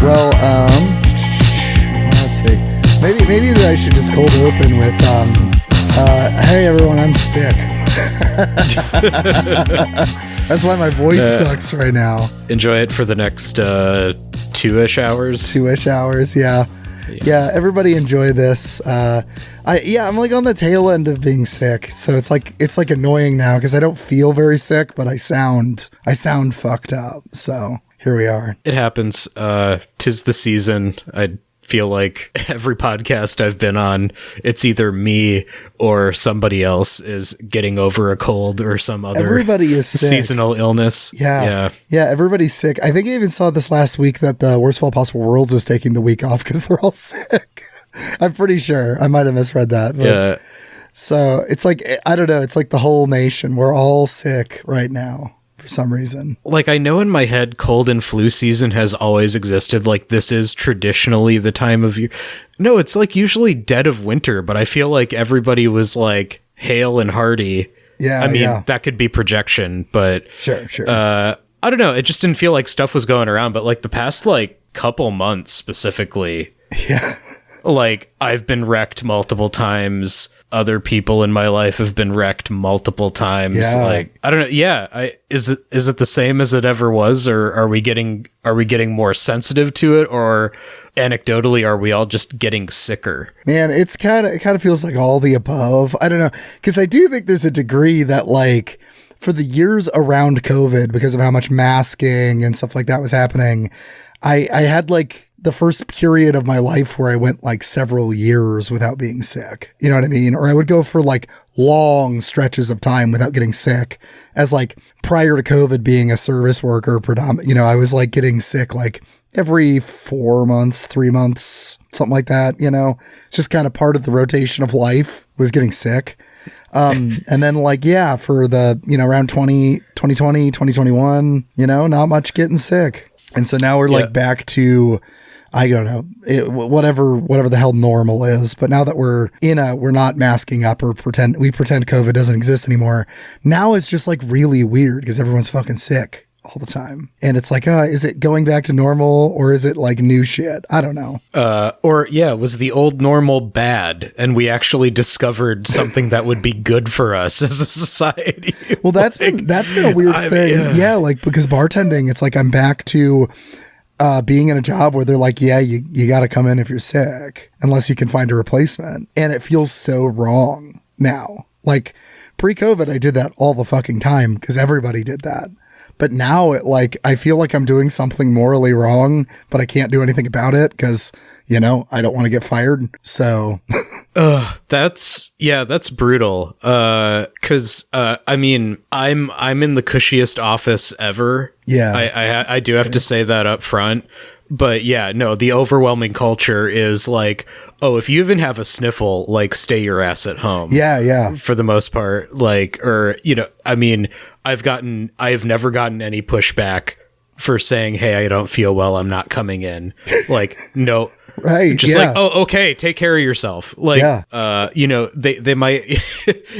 Well, let's see. Maybe I should just cold open with, hey everyone, I'm sick. That's why my voice sucks right now. Enjoy it for the next 2-ish hours. 2-ish hours, yeah. Yeah, everybody enjoy this. I'm like on the tail end of being sick, so it's like annoying now because I don't feel very sick, but I sound fucked up. So here we are. It happens. 'Tis the season. I feel like every podcast I've been on, it's either me or somebody else is getting over a cold or some other everybody is sick. Seasonal illness. Yeah, everybody's sick. I think I even saw this last week that the Worst of All Possible Worlds is taking the week off because they're all sick. I'm pretty sure. I might have misread that. But, yeah. So it's like, I don't know. It's like the whole nation. We're all sick right now. For some reason. Like, I know in my head cold and flu season has always existed. Like, this is traditionally the time of year. No, it's like usually dead of winter, but I feel like everybody was like hale and hearty. Yeah. I mean, that could be projection, but sure. I don't know. It just didn't feel like stuff was going around, but like the past like couple months specifically. Yeah. Like, I've been wrecked multiple times. Other people in my life have been wrecked multiple times. Yeah. Like, I don't know. Yeah. Is it the same as it ever was, or are we getting more sensitive to it, or anecdotally, are we all just getting sicker? Man, it kind of feels like all the above. I don't know. Cause I do think there's a degree that like for the years around COVID, because of how much masking and stuff like that was happening, I had like the first period of my life where I went like several years without being sick. You know what I mean? Or I would go for like long stretches of time without getting sick, as like prior to COVID being a service worker I was like getting sick like every 4 months, 3 months, something like that. It's just kind of part of the rotation of life was getting sick. And then like, for the, around 2020, 2021, not much getting sick. And so now we're like back to, I don't know, whatever the hell normal is. But now that we're not masking up or pretend COVID doesn't exist anymore. Now it's just like really weird because everyone's fucking sick all the time. And it's like, is it going back to normal or is it like new shit? I don't know. Was the old normal bad and we actually discovered something that would be good for us as a society? Well, that's been a weird thing. Yeah, like because bartending, it's like I'm back to being in a job where they're like, you got to come in if you're sick unless you can find a replacement. And it feels so wrong now. Like pre-COVID, I did that all the fucking time because everybody did that. But now I feel like I'm doing something morally wrong, but I can't do anything about it because, I don't want to get fired. So that's brutal. Cause, I mean, I'm in the cushiest office ever. Yeah. I do have to say that up front, but the overwhelming culture is like, oh, if you even have a sniffle, like stay your ass at home. Yeah. For the most part, like, or, I mean, I've never gotten any pushback for saying, hey, I don't feel well, I'm not coming in. Like, no. Right. Just like, oh, okay, take care of yourself. Like, they might,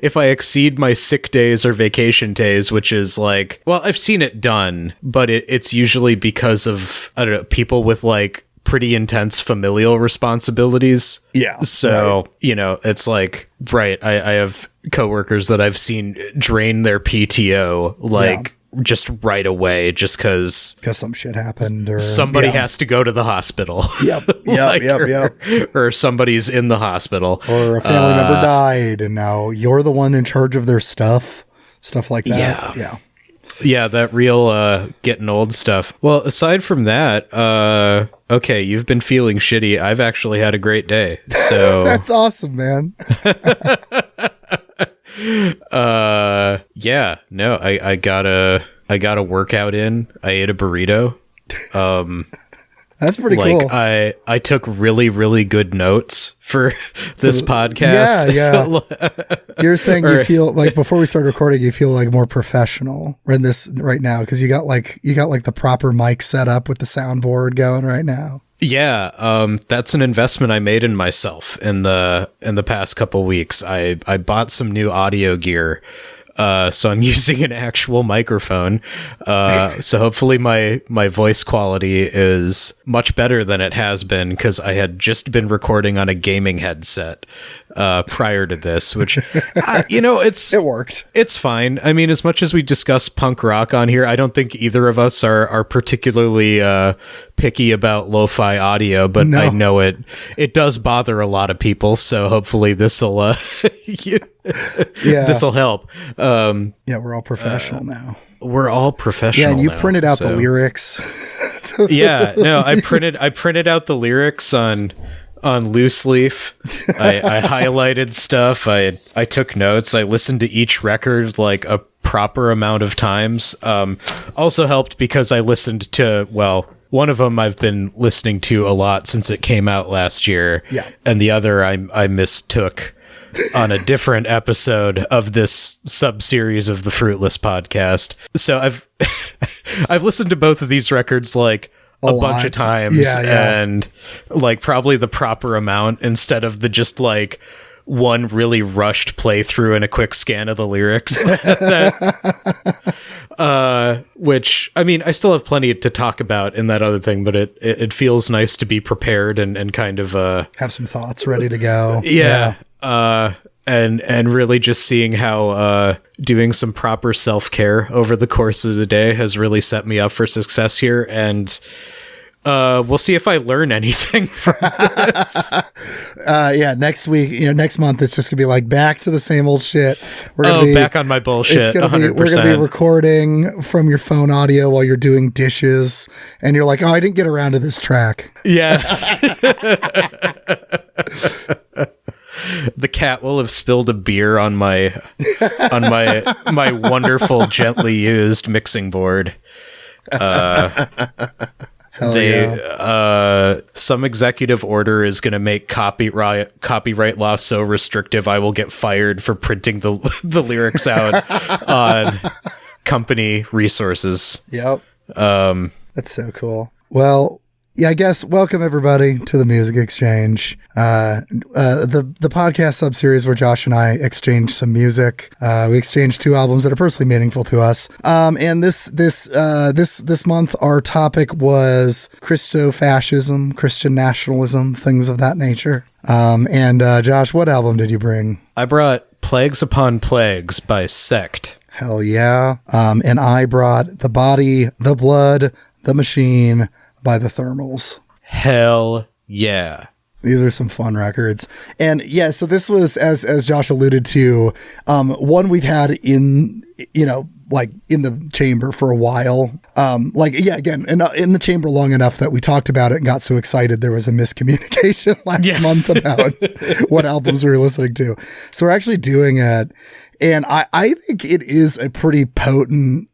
if I exceed my sick days or vacation days, which is like, well, I've seen it done, but it's usually because of, I don't know, people with like pretty intense familial responsibilities. Yeah. So, it's like, right. I have coworkers that I've seen drain their PTO, like, just right away, just because some shit happened or somebody has to go to the hospital. Yep. Or somebody's in the hospital, or a family member died and now you're the one in charge of their stuff like that. Yeah, that real getting old stuff. Well, aside from that, okay, you've been feeling shitty. I've actually had a great day. So that's awesome, man. I got a workout in. I ate a burrito. That's pretty cool. I took really, really good notes for this podcast. Yeah. You're saying you feel like before we start recording, you feel like more professional in this right now because you got like the proper mic set up with the soundboard going right now. Yeah, that's an investment I made in myself in the past couple weeks. I bought some new audio gear. So I'm using an actual microphone. So hopefully my voice quality is much better than it has been, because I had just been recording on a gaming headset prior to this, which, it worked. It's fine. I mean, as much as we discuss punk rock on here, I don't think either of us are particularly picky about lo-fi audio, but no. I know it does bother a lot of people. So hopefully this'll this'll help. We're all professional now. We're all professional. Yeah, and you now, printed out the lyrics. I printed out the lyrics on loose leaf. I highlighted stuff. I took notes. I listened to each record like a proper amount of times. Also helped because I listened to, one of them I've been listening to a lot since it came out last year. Yeah. And the other I mistook on a different episode of this sub-series of the Fruitless podcast. So I've listened to both of these records like a bunch of times, and like probably the proper amount, instead of the just like one really rushed playthrough and a quick scan of the lyrics. Which, I mean, I still have plenty to talk about in that other thing, but it feels nice to be prepared and kind of have some thoughts ready to go. And really just seeing how doing some proper self-care over the course of the day has really set me up for success here. And we'll see if I learn anything from this. Next week, next month, it's just gonna be like back to the same old shit. We're gonna be back on my bullshit. It's gonna 100%. we're gonna be recording from your phone audio while you're doing dishes, and you're like, oh, I didn't get around to this track. Yeah. The cat will have spilled a beer on my wonderful, gently used mixing board. Some executive order is going to make copyright law so restrictive I will get fired for printing the lyrics out on company resources. Yep. That's so cool. Well, yeah, I guess welcome everybody to the Music Exchange, the podcast sub-series where Josh and I exchange some music. We exchanged 2 albums that are personally meaningful to us. And this month our topic was Christo-fascism, Christian nationalism, things of that nature. And Josh, what album did you bring? I brought Plagues Upon Plagues by Sect. Hell yeah. And I brought The Body, the Blood, the Machine by the Thermals. Hell yeah. These are some fun records. And yeah, so this was, as Josh alluded to, one we've had in the chamber for a while. Again, in the chamber long enough that we talked about it and got so excited there was a miscommunication last month about what albums we were listening to. So we're actually doing it. And I think it is a pretty potent,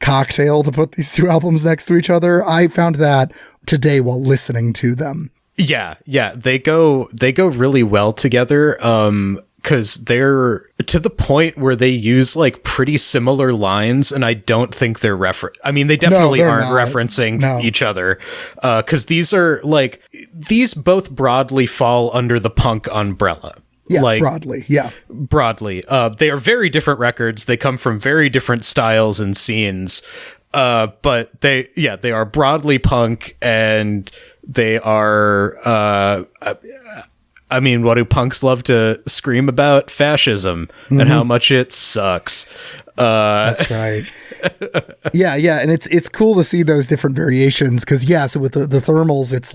cocktail to put these 2 albums next to each other. I found that today while listening to them. Yeah, they go really well together. Because they're to the point where they use pretty similar lines, and I don't think they're they definitely aren't referencing each other. Because these are these both broadly fall under the punk umbrella. Yeah, broadly. Yeah. Broadly. They are very different records. They come from very different styles and scenes. But they are broadly punk, and they are, what do punks love to scream about? Fascism and how much it sucks. That's right. Yeah. And it's cool to see those different variations. Cause so with the Thermals, it's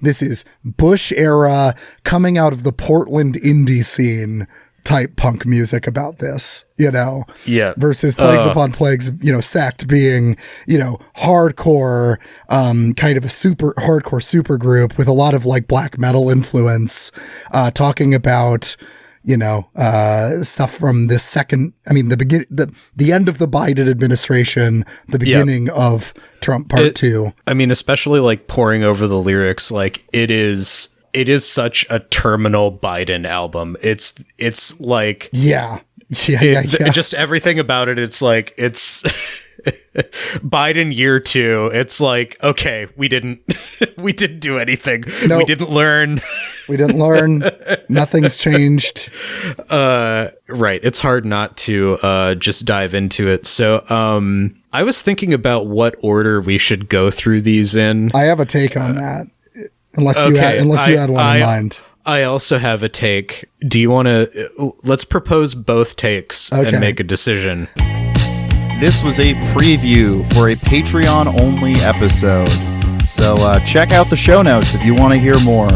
this is Bush era coming out of the Portland indie scene type punk music about this, versus Plagues Upon Plagues, Sect being, hardcore, kind of a super hardcore super group with a lot of black metal influence, talking about, stuff from the the end of the Biden administration, the beginning of Trump part 2. Especially pouring over the lyrics, it is such a terminal Biden album. It's just everything about it. It's Biden year 2. It's okay, we didn't do anything. Nope. We didn't learn. We didn't learn. Nothing's changed. Right. It's hard not to just dive into it. So I was thinking about what order we should go through these in. I have a take on that. Unless you had one in mind. I also have a take. Do you want to... Let's propose both takes and make a decision. This was a preview for a Patreon-only episode. So check out the show notes if you want to hear more.